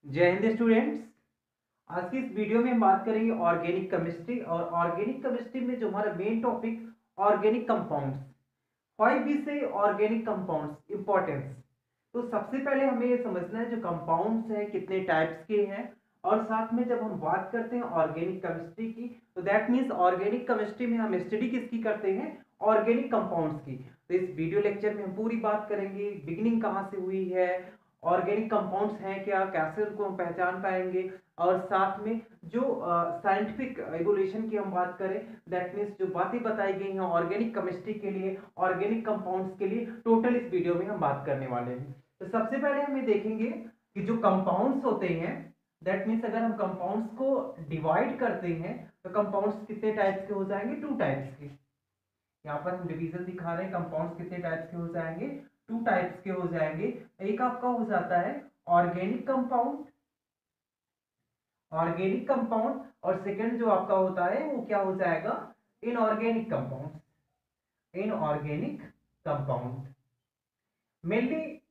जय हिंद स्टूडेंट्स। आज की इस वीडियो में हम बात करेंगे ऑर्गेनिक केमिस्ट्री। और ऑर्गेनिक केमिस्ट्री में जो हमारा main topic organic compounds, why we say organic compounds importance. तो सबसे पहले हमें ये समझना है जो कंपाउंड्स हैं कितने टाइप्स के हैं। और साथ में जब हम बात करते हैं ऑर्गेनिक केमिस्ट्री की, तो दैट मीन्स ऑर्गेनिक केमिस्ट्री में हम स्टडी किसकी करते हैं, ऑर्गेनिक कंपाउंड्स की। तो इस वीडियो लेक्चर में हम पूरी बात करेंगे बिगिनिंग कहाँ से हुई है, ऑर्गेनिक कंपाउंड्स हैं क्या, कैसे उनको हम पहचान पाएंगे। और साथ में जो साइंटिफिक एवोल्यूशन की हम बात करें, दैट मीन्स जो बातें बताई गई हैं ऑर्गेनिक केमिस्ट्री के लिए, ऑर्गेनिक कंपाउंड्स के लिए, टोटल इस वीडियो में हम बात करने वाले हैं। तो सबसे पहले हमें देखेंगे कि जो कंपाउंड्स होते हैं, दैट मीन्स अगर हम कंपाउंड्स को डिवाइड करते हैं तो कंपाउंड्स कितने टाइप्स के हो जाएंगे, टू टाइप्स के। यहाँ पर हम डिवीजन दिखा रहे हैं, कंपाउंड्स कितने टाइप्स के हो जाएंगे, टू टाइप्स के हो जाएंगे। एक आपका हो जाता है ऑर्गेनिक कंपाउंड, ऑर्गेनिक कंपाउंड। और सेकंड जो आपका होता है वो क्या हो जाएगा, inorganic compound, inorganic compound. Mainly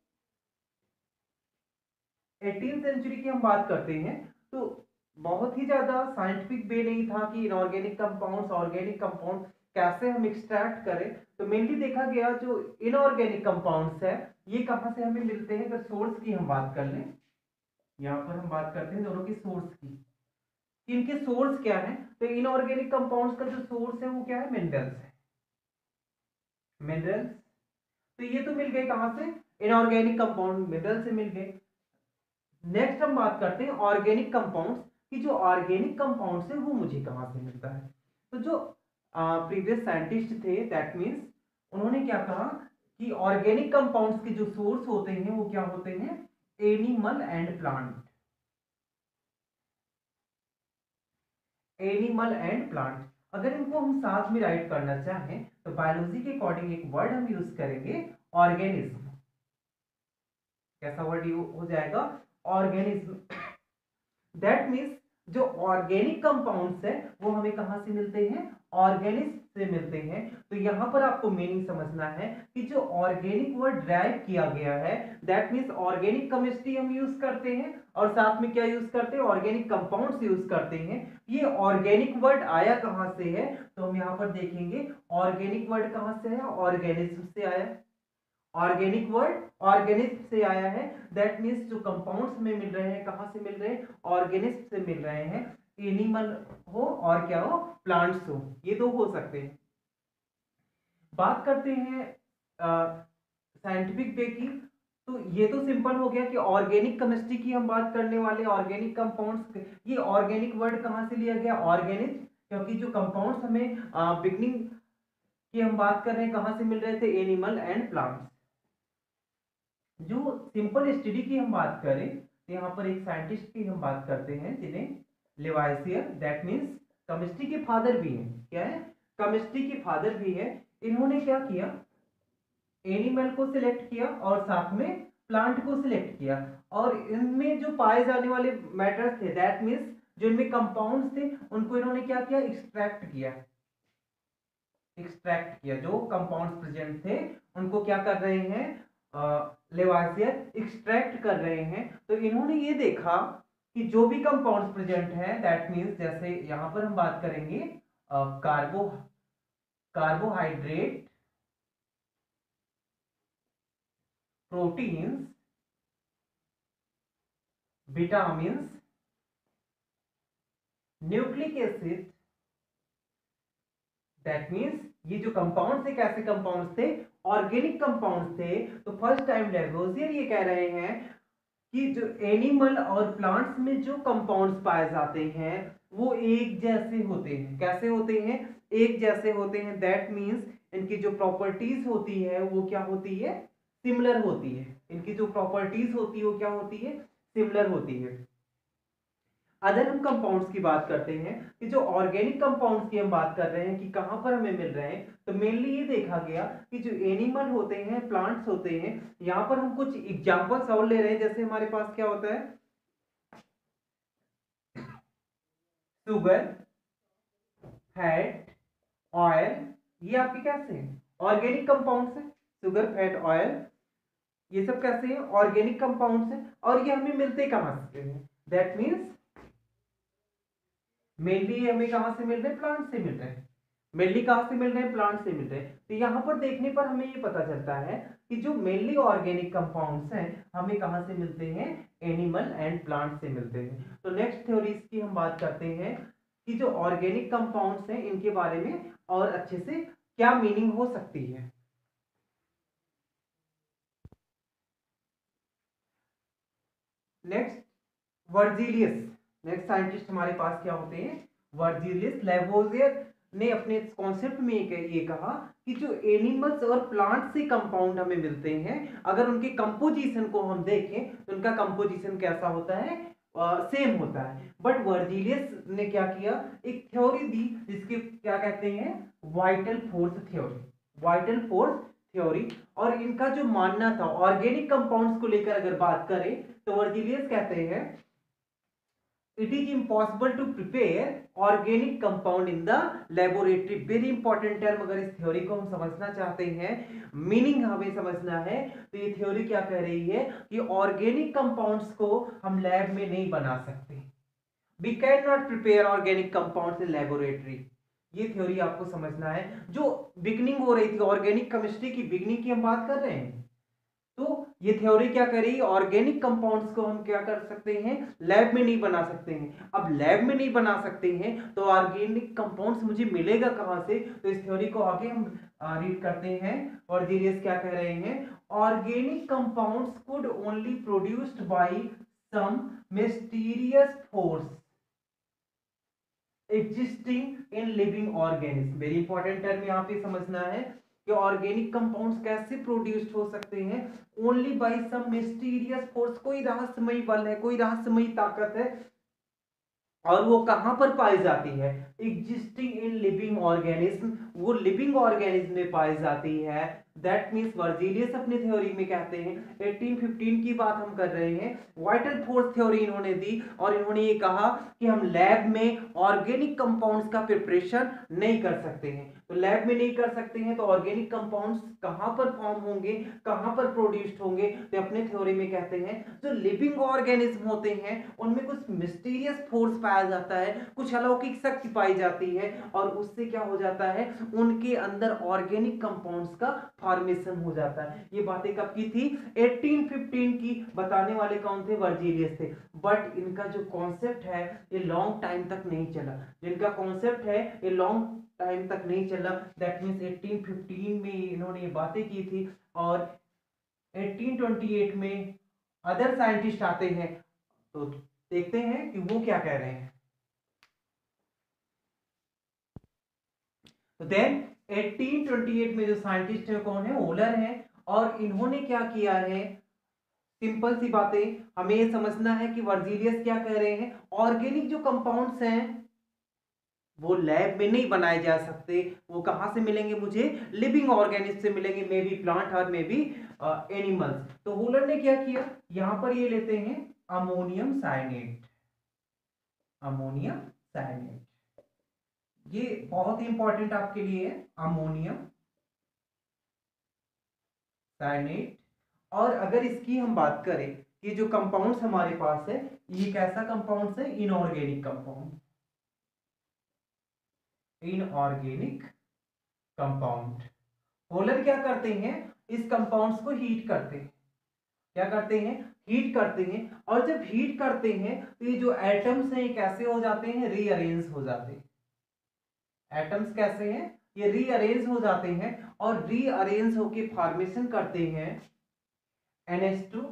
18th century की हम बात करते हैं तो बहुत ही ज्यादा साइंटिफिक वे नहीं था कि इनऑर्गेनिक कंपाउंड्स ऑर्गेनिक कंपाउंड कैसे हम एक्सट्रैक्ट करें। तो मेनली देखा गया जो इनऑर्गेनिक कंपाउंड्स है ये कहाँ से हमें मिलते हैं। अगर सोर्स की हम बात कर लें, यहाँ पर हम बात करते हैं दोनों की सोर्स की, इनके सोर्स क्या है। तो इनऑर्गेनिक कंपाउंड्स का जो सोर्स है वो क्या है, मिनरल्स है, मिनरल्स। तो ये तो मिल गए कहां से, इनऑर्गेनिक कंपाउंड मिनरल से मिल गए। नेक्स्ट हम बात करते हैं ऑर्गेनिक कंपाउंड्स की, जो ऑर्गेनिक कंपाउंड्स है वो मुझे कहां से मिलता है। तो जो प्रीवियस साइंटिस्ट थे, दैट मीन्स उन्होंने क्या कहा कि ऑर्गेनिक कंपाउंड्स के जो सोर्स होते हैं वो क्या होते हैं, animal and plant, animal and plant. अगर इनको हम साथ में राइट करना चाहें तो बायोलॉजी के अकॉर्डिंग एक वर्ड हम यूज करेंगे, ऑर्गेनिज्म। कैसा वर्ड हो जाएगा, ऑर्गेनिज्म। दैट मीन्स जो ऑर्गेनिक कंपाउंड्स है वो हमें कहां से मिलते हैं, ऑर्गेनिज्म से मिलते हैं। तो यहां पर आपको मीनिंग समझना है कि जो ऑर्गेनिक वर्ड ड्राइव किया गया है, दैट मीन्स ऑर्गेनिक केमिस्ट्री हम यूज करते हैं और साथ में क्या यूज करते हैं, ऑर्गेनिक कंपाउंड्स यूज करते हैं। ये ऑर्गेनिक वर्ड आया कहां से है, तो हम यहां पर देखेंगे ऑर्गेनिक वर्ड कहां से आया, ऑर्गेनिज्म से आया। ऑर्गेनिक वर्ड ऑर्गेनिज्म से आया है, दैट मीन्स जो कंपाउंड्स में मिल रहे हैं कहां से मिल रहे हैं, ऑर्गेनिज्म से मिल रहे हैं। एनिमल हो और क्या हो, प्लांट्स हो, ये दो हो सकते हैं। बात करते हैं साइंटिफिक वे की। तो ये तो सिंपल हो गया कि ऑर्गेनिक केमिस्ट्री की हम बात करने वाले, ऑर्गेनिक कंपाउंड्स। ये ऑर्गेनिक वर्ड कहां से लिया गया, ऑर्गेनिक, क्योंकि जो कंपाउंड्स हमें बिगनिंग की हम बात कर रहे हैं कहां से मिल रहे थे, एनिमल एंड प्लांट्स। जो सिंपल स्टडी की हम बात करें तो यहाँ पर एक साइंटिस्ट की हम बात करते हैं जिन्हें लेवाइसियर, दैट मीन्स केमिस्ट्री के फादर भी हैं, क्या है, केमिस्ट्री के फादर भी है। इन्होंने क्या किया, एनिमल को सिलेक्ट किया और साथ में प्लांट को सिलेक्ट किया। और इनमें जो पाए जाने वाले मैटर्स थे, दैट मीन्स जो इनमें कंपाउंड्स थे, उनको इन्होंने क्या किया, एक्सट्रैक्ट किया, एक्सट्रैक्ट किया। जो कंपाउंड्स प्रेजेंट थे उनको क्या कर रहे हैं, लेवासियर एक्सट्रैक्ट कर रहे हैं। तो इन्होंने ये देखा कि जो भी कंपाउंड्स प्रेजेंट हैं, दैट मीन्स जैसे यहां पर हम बात करेंगे carbohydrate, proteins, vitamins, nucleic acid, that means ये जो कंपाउंड थे कैसे कंपाउंड्स थे, ऑर्गेनिक कंपाउंड्स थे। तो फर्स्ट टाइम लेवोसियर ये कह रहे हैं कि जो एनिमल और प्लांट्स में जो कंपाउंड्स पाए जाते हैं वो एक जैसे होते हैं। कैसे होते हैं, एक जैसे होते हैं। दैट मीन्स इनकी जो प्रॉपर्टीज होती है वो क्या होती है, सिमिलर होती है। इनकी जो प्रॉपर्टीज होती है वो क्या होती है, सिमिलर होती है। अगर हम कंपाउंड्स की बात करते हैं कि जो ऑर्गेनिक कंपाउंड्स की हम बात कर रहे हैं कि कहां पर हमें मिल रहे हैं, तो मेनली ये देखा गया कि जो एनिमल होते हैं, प्लांट्स होते हैं, यहां पर हम कुछ एग्जांपल्स और ले रहे हैं। जैसे हमारे पास क्या होता है, शुगर, फैट, ऑयल, ये आपके कैसे हैं, ऑर्गेनिक कंपाउंड्स हैं, शुगर, फैट, ऑयल। ये सब कैसे हैं? ऑर्गेनिक कंपाउंड्स हैं। और ये हमें मिलते कहाँ से हैं? दैट मीन्स मेनली ये हमें कहाँ से मिल रहे हैं? प्लांट से मिल रहे हैं। मेनली कहाँ से मिल रहे हैं? प्लांट से मिल रहे हैं। तो यहाँ पर देखने पर हमें ये पता चलता है कि जो मेनली ऑर्गेनिक कंपाउंड्स हैं हमें कहाँ से मिलते हैं? एनिमल एंड प्लांट से मिलते हैं। तो नेक्स्ट थ्योरीज की हम बात करते हैं कि जो ऑर्गेनिक कंपाउंड्स हैं इनके बारे में और अच्छे से क्या मीनिंग हो सकती है। नेक्स्ट वर्जीलियस। नेक्स्ट साइंटिस्ट हमारे पास क्या होते हैं? वर्जीलियस। लेवोजियर ने अपने कॉन्सेप्ट में ये कहा कि जो एनिमल्स और प्लांट से कंपाउंड हमें मिलते हैं अगर उनके कंपोजिशन को हम देखें तो उनका कंपोजिशन कैसा होता है? सेम होता है। बट वर्जीलियस ने क्या किया? एक थ्योरी दी जिसके क्या कहते हैं? Vital force theory. Vital force theory. और इनका जो मानना था ऑर्गेनिक कंपाउंड्स को लेकर अगर बात करें तो वर्जीलियस कहते हैं it is impossible to prepare organic compound in the laboratory। Very important term. अगर इस थ्योरी को हम समझना चाहते हैं, मीनिंग हमें समझना है, तो ये थ्योरी क्या कह रही है कि ऑर्गेनिक कंपाउंड्स को हम लैब में नहीं बना सकते। We can not prepare organic compounds in laboratory. ये थ्योरी आपको समझना है। जो बिगनिंग हो रही थी ऑर्गेनिक केमिस्ट्री की, बिगनिंग की हम बात कर रहे हैं, तो ये थ्योरी क्या कर रही है? ऑर्गेनिक कंपाउंड्स को हम क्या कर सकते हैं? लैब में नहीं बना सकते हैं। अब लैब में नहीं बना सकते हैं तो ऑर्गेनिक कंपाउंड्स मुझे मिलेगा कहां से? तो इस थ्योरी को आगे हम रीड करते हैं। और जीनियस क्या कह रहे हैं? Organic compounds could only produced by some mysterious force existing in living organism. Very important term यहाँ पे समझना है कि ऑर्गेनिक कंपाउंड्स कैसे प्रोड्यूस्ड हो सकते हैं? Only by some mysterious force. कोई रहस्यमयी बल है, कोई रहस्यमयी ताकत है, और वो कहां पर पाई जाती है? Existing in living organism. वो लिविंग ऑर्गेनिज्म में पाई जाती है। दैट मीन्स वर्जीलियस अपनी थ्योरी में कहते हैं, 1815 की बात हम कर रहे हैं, वाइटल फोर्स थ्योरी इन्होंने दी और इन्होंने ये कहा कि हम लैब में ऑर्गेनिक कंपाउंड्स का प्रिपरेशन नहीं कर सकते हैं। तो लैब में नहीं कर सकते हैं तो ऑर्गेनिक कंपाउंड्स कहां पर फॉर्म होंगे, कहां पर प्रोड्यूस्ड होंगे? तो अपने थ्योरी में कहते हैं जो लिविंग ऑर्गेनिज्म होते हैं उनमें कुछ मिस्टीरियस फोर्स पाया जाता है, कुछ अलौकिक शक्ति पाई जाती है, और उससे क्या हो जाता है? उनके अंदर ऑर्गेनिक कंपाउंड्स का फॉर्मेशन हो जाता है। ये बातें कब की थी? 1815 की। बताने वाले कौन थे? वर्जीलियस थे। बट इनका जो कॉन्सेप्ट है ये लॉन्ग टाइम तक नहीं चला। जिनका कॉन्सेप्ट है ये लॉन्ग टाइम तक नहीं चला। दैट मीन्स 1815 में इन्होंने ये बातें की थी और 1828 में अदर साइंटिस्ट आते हैं तो देखते हैं कि वो क्या कह रहे हैं। तो देन 1828 में जो साइंटिस्ट है कौन है? ओलर है। और इन्होंने क्या किया है? सिंपल सी बातें हमें ये समझना है कि वर्जीलियस क्या कह रहे हैं? ऑर्गेनिक जो कंपाउंड्स हैं वो लैब में नहीं बनाए जा सकते। वो कहां से मिलेंगे मुझे? लिविंग ऑर्गेनिज्म से मिलेंगे, मे बी प्लांट और मे बी एनिमल्स। तो वुलर ने क्या किया? यहां पर ये लेते हैं अमोनियम साइनेट। अमोनियम साइनेट ये बहुत ही इंपॉर्टेंट आपके लिए है, अमोनियम साइनेट। और अगर इसकी हम बात करें कि जो कंपाउंड्स हमारे पास है ये कैसा कंपाउंड्स है? Inorganic compound. Inorganic compound. Holer क्या करते हैं? इस कंपाउंड्स को हीट करते हैं। क्या करते हैं? हीट करते हैं। और जब हीट करते हैं तो ये जो एटम्स हैं ये कैसे हो जाते हैं? रीअरेंज हो जाते हैं। एटम्स कैसे हैं? ये रीअरेंज हो जाते हैं और रीअरेंज होके फॉर्मेशन करते हैं NH2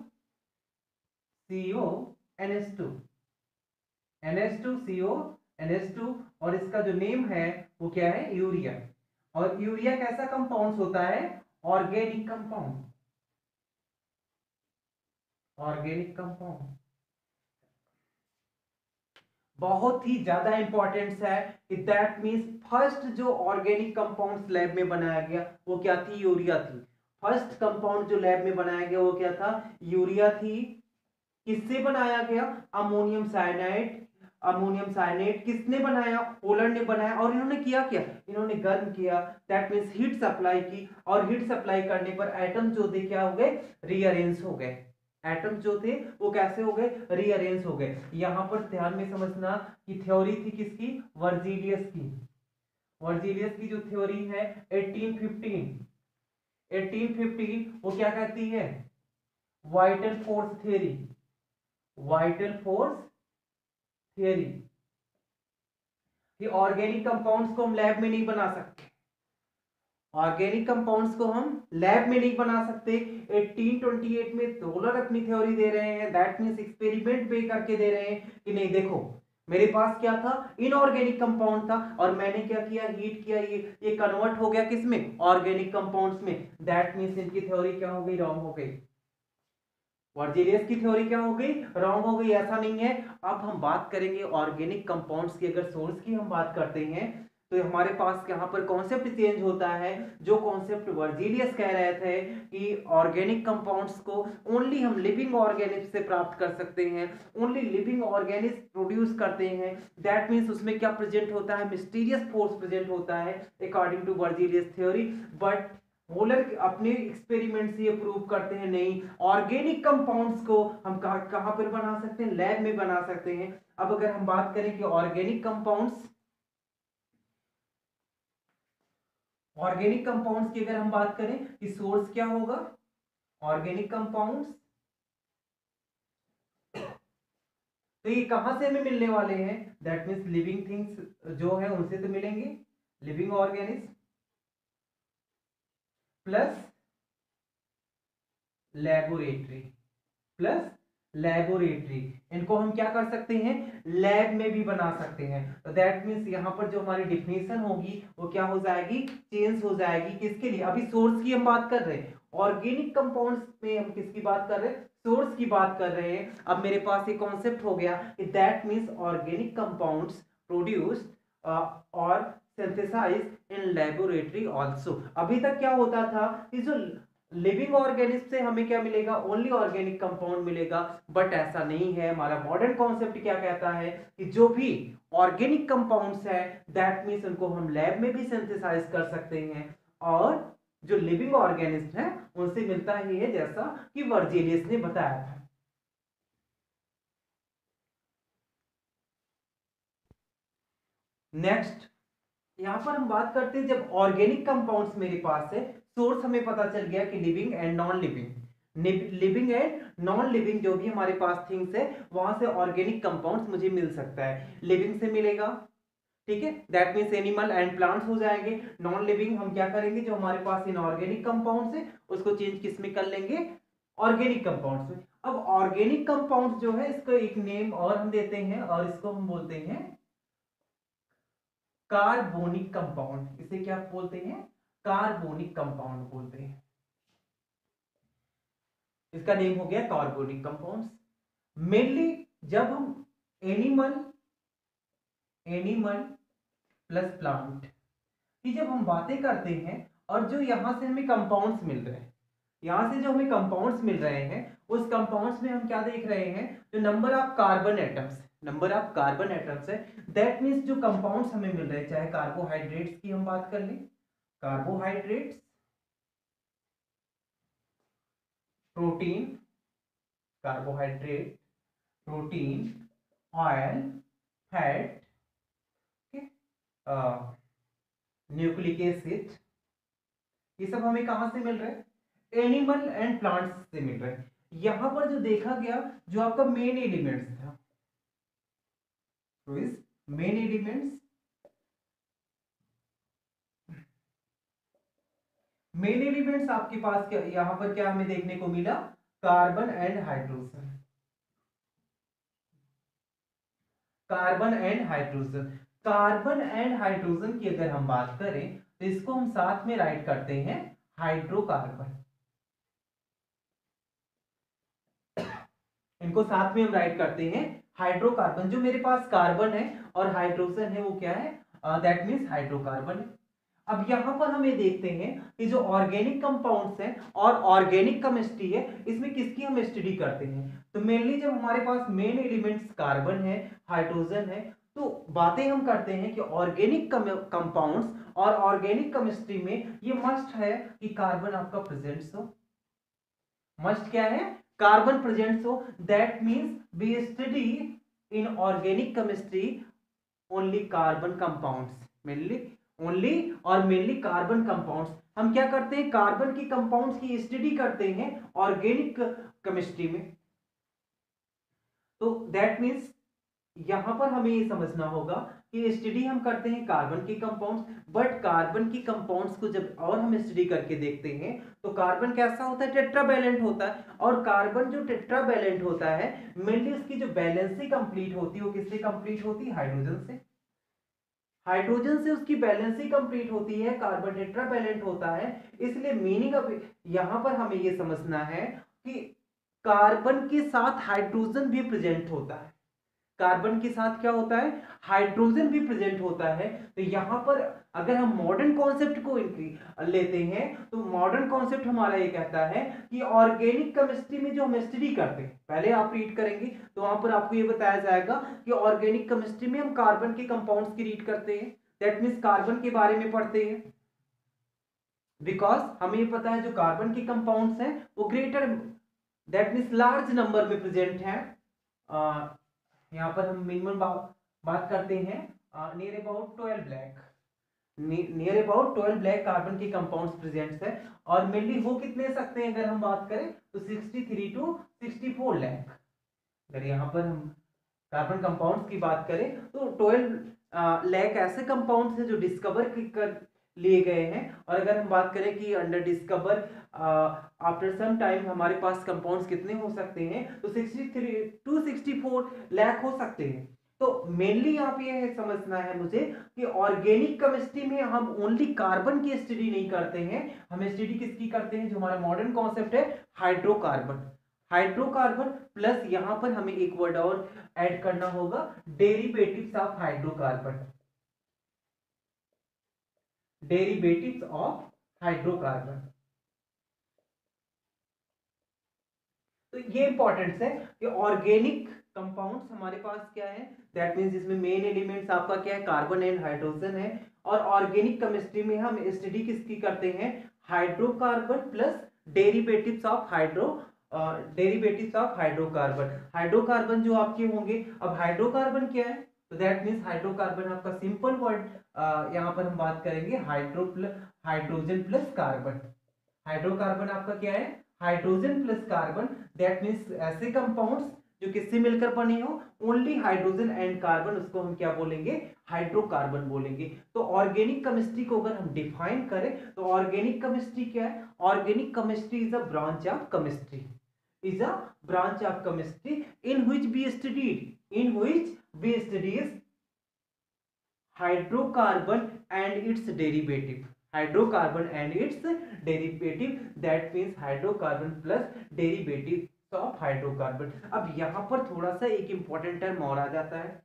CO NH2 NH2 CO NH2। और इसका जो नेम है वो क्या है? यूरिया। और यूरिया कैसा कंपाउंड होता है? Organic compound. ऑर्गेनिक कंपाउंड बहुत ही ज्यादा इंपॉर्टेंस है कि दैट मींस फर्स्ट जो ऑर्गेनिक कंपाउंड्स लैब में बनाया गया वो क्या थी? यूरिया थी। फर्स्ट कंपाउंड जो लैब में बनाया गया वो क्या था? यूरिया थी। किससे बनाया गया? अमोनियम साइनाइड अमोनियम साइनेट किसने बनाया, पोलैंड ने बनाया। और इन्होंने किया क्या, इन्होंने गर्म किया, दैट मींस हीट सप्लाई की, और हीट सप्लाई करने पर एटम जो थे क्या हो गए, रीअरेंज हो गए। एटम जो थे वो कैसे हो गए, रीअरेंज हो गए। यहां पर ध्यान में समझना कि थ्योरी थी किसकी, वर्जीलियस की। वर्जीलियस की जो थ्योरी है 1815 वो क्या कहती है, vital force theory. Vital force theory कि ऑर्गेनिक कंपाउंड्स को हम लैब में नहीं बना सकते, ऑर्गेनिक कंपाउंड्स को हम लैब में नहीं बना सकते। 1828 में रोलर अपनी थ्योरी दे रहे हैं, दैट मींस एक्सपेरिमेंट पे करके दे रहे हैं कि नहीं देखो मेरे पास क्या था, इनऑर्गेनिक कंपाउंड था, और मैंने क्या किया, हीट किया, ये कन्वर्ट हो गया किसमें, ऑर्गेनिक कंपाउंड्स में। दैट मींस इनकी थ्योरी क्या हो गई, रॉन्ग हो गई। वर्जीलियस की थ्योरी क्या हो गई, रॉन्ग हो गई, ऐसा नहीं है। अब हम बात करेंगे ऑर्गेनिक कंपाउंड्स की। अगर सोर्स की हम बात करते हैं तो हमारे पास यहाँ पर कॉन्सेप्ट चेंज होता है। जो कॉन्सेप्ट वर्जीलियस कह रहे थे कि ऑर्गेनिक कंपाउंड्स को ओनली हम लिविंग ऑर्गेनिज्म से प्राप्त कर सकते हैं, ओनली लिविंग ऑर्गेनिज्म प्रोड्यूस करते हैं, दैट मीन्स उसमें क्या प्रेजेंट होता है, मिस्टीरियस फोर्स प्रेजेंट होता है according to Virgilius theory. But Moller अपने एक्सपेरिमेंट से ये प्रूव करते हैं नहीं, ऑर्गेनिक कंपाउंड्स को हम कहां पर बना सकते हैं, लैब में बना सकते हैं। अब अगर हम बात करें कि ऑर्गेनिक कंपाउंड्स की अगर हम बात करें कि सोर्स क्या होगा, ऑर्गेनिक कंपाउंड्स तो ये कहां से हमें मिलने वाले हैं, दैट मीन्स लिविंग थिंग्स जो है उनसे तो मिलेंगे, living organism plus laboratory, plus laboratory, इनको हम क्या कर सकते हैं, लैब में भी बना सकते हैं। तो दैट मींस यहां पर जो हमारी डिफिनेशन होगी वो क्या हो जाएगी, चेंज हो जाएगी। किसके लिए, अभी सोर्स की हम बात कर रहे हैं, ऑर्गेनिक कंपाउंड्स में हम किसकी बात कर रहे हैं, सोर्स की बात कर रहे हैं। अब मेरे पास एक कॉन्सेप्ट हो गया कि that means organic compounds produced और सिंथेसाइज इन लेबोरेटरी आल्सो। अभी तक क्या होता था कि जो लिविंग ऑर्गेनिज्म से हमें क्या मिलेगा, ओनली ऑर्गेनिक कंपाउंड मिलेगा, बट ऐसा नहीं है। हमारा मॉडर्न कॉन्सेप्ट क्या कहता है कि जो भी ऑर्गेनिक कंपाउंड्स है दैट मींस उनको हम लैब में भी सिंथेसाइज कर सकते हैं, और जो लिविंग ऑर्गेनिज्म है उनसे मिलता ही है, जैसा कि वर्जीलियस ने बताया था। नेक्स्ट यहां पर हम बात करते हैं, जब ऑर्गेनिक कंपाउंड्स मेरे पास है, सोर्स हमें पता चल गया कि living and non living, living and non living जो भी हमारे पास थिंग्स है वहां से ऑर्गेनिक कंपाउंड्स मुझे मिल सकता है। लिविंग से मिलेगा, ठीक है, that means animal and plants हो जाएंगे। नॉन लिविंग हम क्या करेंगे, जो हमारे पास इनऑर्गेनिक कंपाउंड्स है उसको चेंज किस में कर लेंगे, ऑर्गेनिक कंपाउंड्स में। अब ऑर्गेनिक कंपाउंड जो है इसको एक नेम और हम देते हैं, और इसको हम बोलते हैं कार्बोनिक कंपाउंड। इसे क्या बोलते हैं, कार्बोनिक कंपाउंड बोलते हैं। इसका नेम हो गया कार्बोनिक कंपाउंड्स। मेनली जब हम एनिमल प्लस प्लांट की जब हम बातें करते हैं, और जो यहां से हमें कंपाउंड्स मिल रहे हैं, यहां से जो हमें कंपाउंड्स मिल रहे हैं उस कंपाउंड्स में हम क्या देख रहे हैं, जो number of carbon atoms, number of carbon atoms है, दैट मींस जो कंपाउंड्स हमें मिल रहे हैं, चाहे कार्बोहाइड्रेट्स की हम बात कर लें, carbohydrates, protein, carbohydrate, protein, oil, fat, nucleic acid, ये सब हमें कहां से मिल रहे हैं, एनिमल एंड प्लांट्स से मिल रहे हैं। यहां पर जो देखा गया, जो आपका मेन एलिमेंट्स था, तो इस मेन एलिमेंट्स, मेन एलिमेंट्स आपके पास क्या, यहां पर क्या हमें देखने को मिला, carbon and hydrogen, carbon and hydrogen. Carbon and hydrogen की अगर हम बात करें तो इसको हम साथ में राइट करते हैं हाइड्रोकार्बन, इनको साथ में हम राइट करते हैं हाइड्रोकार्बन। जो मेरे पास कार्बन है और हाइड्रोजन है वो क्या है, दैट मींस हाइड्रोकार्बन है। अब यहाँ पर हम ये देखते हैं कि जो ऑर्गेनिक कंपाउंड्स हैं और ऑर्गेनिक केमिस्ट्री है, इसमें किसकी हम स्टडी करते हैं। तो मेनली जब हमारे पास मेन एलिमेंट्स कार्बन है, हाइड्रोजन है, तो बातें हम करते हैं कि ऑर्गेनिक कंपाउंड्स और ऑर्गेनिक केमिस्ट्री में ये मस्ट है कि कार्बन आपका प्रेजेंट हो। मस्ट क्या है, कार्बन प्रेजेंट हो। That means we study in organic chemistry only carbon compounds, mainly only और मेनली कार्बन कंपाउंड्स। हम क्या करते हैं, कार्बन की कंपाउंड्स की स्टडी करते हैं ऑर्गेनिक केमिस्ट्री में। तो दैट मीन्स यहां पर हमें ये समझना होगा कि स्टडी हम करते हैं कार्बन की कंपाउंड्स, बट कार्बन की कंपाउंड्स को जब और हम स्टडी करके देखते हैं तो कार्बन कैसा होता है, टेट्रावैलेंट होता है। और कार्बन जो टेट्रावैलेंट होता है, मेनली उसकी जो बैलेंसी कंप्लीट होती है वो किससे कंप्लीट होती है, हाइड्रोजन से। हाइड्रोजन से उसकी बैलेंसी कंप्लीट होती है, कार्बन टेट्रावैलेंट होता है। इसलिए मीनिंग अब यहां पर हमें यह समझना है कि कार्बन के साथ हाइड्रोजन भी प्रेजेंट होता है। कार्बन के साथ क्या होता है, हाइड्रोजन भी प्रेजेंट होता है। तो यहां पर अगर हम मॉडर्न कॉन्सेप्ट को लेते हैं तो मॉडर्न कॉन्सेप्ट हमारा ये कहता है कि ऑर्गेनिक केमिस्ट्री में जो हम स्टडी करते हैं, पहले आप रीड करेंगे तो वहां पर आपको ये बताया जाएगा कि ऑर्गेनिक केमिस्ट्री में हम कार्बन के कंपाउंड्स की रीड करते हैं। दैट मीन्स कार्बन के बारे में पढ़ते हैं, बिकॉज हमें ये पता है जो कार्बन के कंपाउंड्स हैं वो greater, that means large number में प्रेजेंट है। यहाँ पर हम मिनिमम बात करते हैं near about 12 black, near about 12 black carbon के कंपाउंड्स प्रेजेंट्स है। और मेनली हो कितने सकते हैं अगर हम बात करें तो 63 टू 64 लाख। अगर यहाँ पर हम कार्बन कंपाउंड्स की बात करें तो 12 लाख ऐसे कंपाउंड्स हैं जो डिस्कवर कर लिए गए हैं। और अगर हम बात करें कि under discover after some time हमारे पास कंपाउंड्स कितने हो सकते हैं, तो 63 टू 64 लाख हो सकते हैं। तो मेनली आप ये समझना है मुझे कि ऑर्गेनिक केमिस्ट्री में हम ओनली कार्बन की स्टडी नहीं करते हैं, हम स्टडी किसकी करते हैं, जो हमारा मॉडर्न कॉन्सेप्ट है हाइड्रोकार्बन। हाइड्रोकार्बन प्लस यहां पर हमें एक वर्ड और ऐड करना होगा, derivatives of hydrocarbon, derivatives of hydrocarbon. तो ये इंपॉर्टेंट है कि ऑर्गेनिक कंपाउंड्स हमारे पास क्या है, दैट मींस इसमें मेन एलिमेंट्स आपका क्या है, कार्बन एंड हाइड्रोजन है। और ऑर्गेनिक केमिस्ट्री में हम स्टडी किसकी करते हैं, hydrocarbon plus derivatives of derivatives of hydrocarbon. Hydrocarbon जो आपके होंगे, अब हाइड्रोकार्बन क्या है, तो दैट मींस हाइड्रोकार्बन आपका सिंपल वर्ड, यहां पर हम बात करेंगे हाइड्रोजन प्लस कार्बन। हाइड्रोकार्बन आपका क्या है, hydrogen plus carbon. That means ऐसे कंपाउंड्स जो किससे मिलकर बने हो, ओनली हाइड्रोजन एंड कार्बन, उसको हम क्या बोलेंगे, हाइड्रोकार्बन बोलेंगे। तो ऑर्गेनिक केमिस्ट्री को अगर हम डिफाइन करें तो ऑर्गेनिक केमिस्ट्री क्या है, organic chemistry is a branch of chemistry, is a branch of chemistry in which we studies hydrocarbon and its derivative, hydrocarbon and its derivative, that means hydrocarbon plus derivative of hydrocarbon. अब यहां पर थोड़ा सा एक important term और आ जाता है,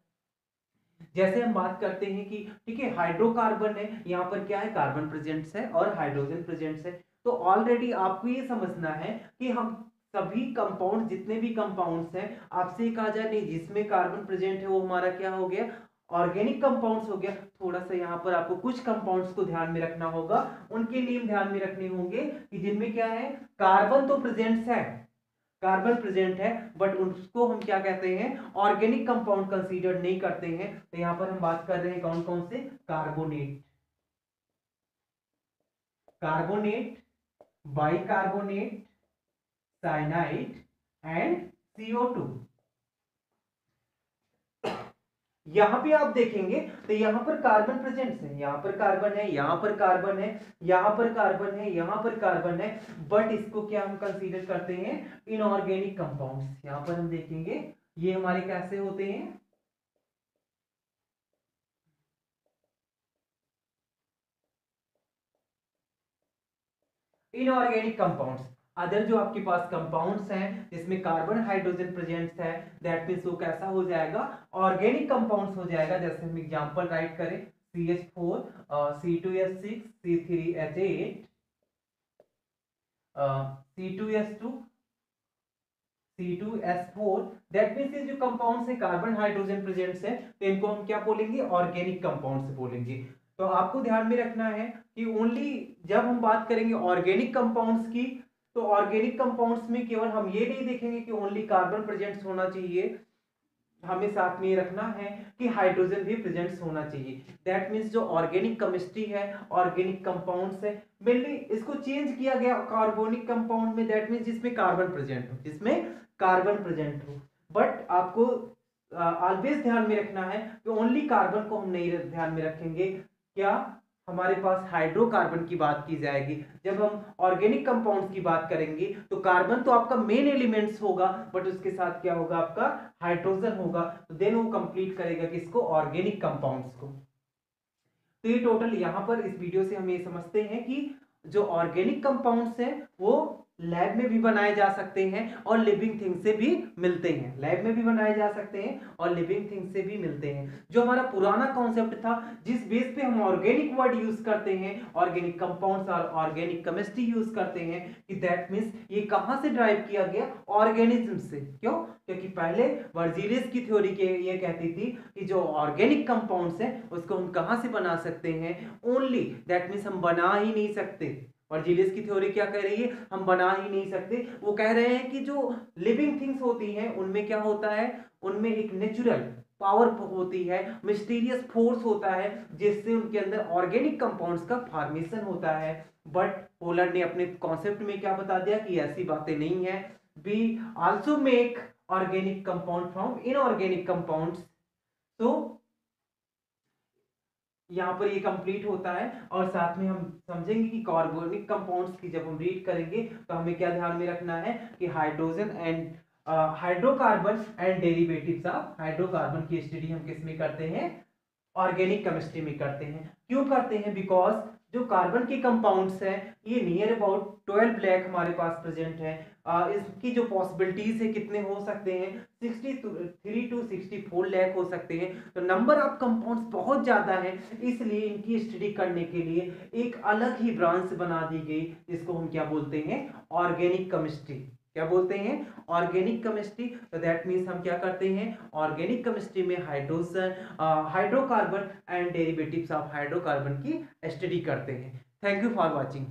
जैसे हम बात करते हैं कि ठीक है हाइड्रोकार्बन है, यहां पर क्या है, कार्बन प्रेजेंट्स है और हाइड्रोजन प्रेजेंट्स है। तो ऑलरेडी आपको ये समझना है कि हम सभी कंपाउंड, जितने भी कंपाउंड्स हैं, आपसे कहा जाए नहीं जिसमें कार्बन प्रेजेंट है वो हमारा क्या हो गया, ऑर्गेनिक कंपाउंड्स हो गया। थोड़ा सा यहाँ पर आपको कुछ कंपाउंड्स को ध्यान में रखना होगा, उनके नियम ध्यान में रखने होंगे कि जिनमें क्या है, कार्बन तो प्रेजेंट है, कार्बन प्रेजेंट है, बट उसको हम क्या कहते हैं, ऑर्गेनिक कंपाउंड कंसीडर नहीं करते हैं। तो यहां पर हम बात कर रहे हैं कौन कौन से, carbonate, carbonate, bicarbonate, cyanide and CO2। यहां पे आप देखेंगे तो यहां पर कार्बन प्रेजेंट है, यहां पर कार्बन है, यहां पर कार्बन है, यहां पर कार्बन है, यहां पर कार्बन है, बट इसको क्या हम कंसीडर करते हैं, इनऑर्गेनिक कंपाउंड्स। यहां पर हम देखेंगे ये हमारे कैसे होते हैं, इनऑर्गेनिक कंपाउंड्स। अदर जो आपके पास कंपाउंड्स हैं जिसमें कार्बन हाइड्रोजन प्रेजेंट्स है, दैट मींस वो कैसा हो जाएगा, ऑर्गेनिक कंपाउंड्स हो जाएगा। जैसे हम एग्जांपल राइट करें, CH4, C2H6, C3H8, C2S2, C2S4, that means ये जो कंपाउंड्स है कार्बन हाइड्रोजन प्रेजेंट्स है, तो इनको हम क्या बोलेंगे, ऑर्गेनिक कंपाउंड्स बोलेंगे। तो आपको ध्यान में रखना है कि ओनली जब हम बात करेंगे ऑर्गेनिक कंपाउंड्स की, तो ऑर्गेनिक कंपाउंड्स में केवल हम ये नहीं देखेंगे कि ओनली कार्बन प्रेजेंट्स होना चाहिए, हमें साथ में ये रखना है कि हाइड्रोजन भी प्रेजेंट्स होना चाहिए। दैट मीन्स जो ऑर्गेनिक केमिस्ट्री है, ऑर्गेनिक कंपाउंड्स है, मेनली इसको चेंज किया गया कार्बोनिक कंपाउंड में, दैट मीन्स जिसमें कार्बन प्रेजेंट हो, जिसमें कार्बन प्रेजेंट हो। बट आपको ऑलवेज ध्यान में रखना है कि ओनली कार्बन को हम नहीं ध्यान में रखेंगे, क्या हमारे पास हाइड्रोकार्बन की बात की जाएगी। जब हम ऑर्गेनिक कंपाउंड्स की बात करेंगे तो कार्बन तो आपका मेन एलिमेंट्स होगा, बट उसके साथ क्या होगा, आपका हाइड्रोजन होगा, तो देन वो कंप्लीट करेगा किसको, ऑर्गेनिक कंपाउंड्स को। तो ये टोटल यहां पर इस वीडियो से हम ये समझते हैं कि जो ऑर्गेनिक कंपाउंड्स हैं वो लैब में भी बनाए जा सकते हैं और लिविंग थिंग से भी मिलते हैं, लैब में भी बनाए जा सकते हैं और लिविंग थिंग से भी मिलते हैं। जो हमारा पुराना कॉन्सेप्ट था, जिस बेस पे हम ऑर्गेनिक वर्ड यूज करते हैं, ऑर्गेनिक कंपाउंड्स और ऑर्गेनिक केमिस्ट्री यूज करते हैं, कि दैट मींस ये कहां से ड्राइव किया गया, ऑर्गेनिज्म से। क्यों? क्योंकि पहले वर्जिलियस की थ्योरी के ये कहती थी कि जो ऑर्गेनिक कंपाउंड्स है उसको हम कहां से बना सकते हैं, ओनली दैट मींस हम बना ही नहीं सकते। वर्जिलियस की थ्योरी क्या कह रही है, हम बना ही नहीं सकते। वो कह रहे हैं कि जो लिविंग थिंग्स होती हैं उनमें क्या होता है, उनमें एक नेचुरल पावर होती है, मिस्टीरियस फोर्स होता है, जिससे उनके अंदर ऑर्गेनिक कंपाउंड्स का फॉर्मेशन होता है। बट पोलर ने अपने कॉन्सेप्ट में क्या बता दिया कि ऐसी बातें नहीं है, we also make organic compound from inorganic compounds. तो यहाँ पर ये कंप्लीट होता है, और साथ में हम समझेंगे कि कार्बोनिक कंपाउंड्स की जब हम रीड करेंगे तो हमें क्या ध्यान में रखना है कि hydrogen and hydrocarbon and derivatives of hydrocarbon की स्टडी हम किस में करते हैं, ऑर्गेनिक केमिस्ट्री में करते हैं। क्यों करते हैं, बिकॉज जो कार्बन के कंपाउंड्स हैं ये नियर अबाउट 12 ब्लैक हमारे पास प्रेजेंट है। इसकी जो पॉसिबिलिटीज है कितने हो सकते हैं, 63 to 64 लाख हो सकते हैं। तो नंबर ऑफ कंपाउंड्स बहुत ज्यादा है, इसलिए इनकी स्टडी करने के लिए एक अलग ही ब्रांच बना दी गई, जिसको हम क्या बोलते हैं, ऑर्गेनिक केमिस्ट्री। क्या बोलते हैं, ऑर्गेनिक केमिस्ट्री। तो दैट मीन्स हम क्या करते हैं, ऑर्गेनिक केमिस्ट्री में hydrogen hydrocarbon and derivatives of hydrocarbon की स्टडी करते हैं। Thank you for watching.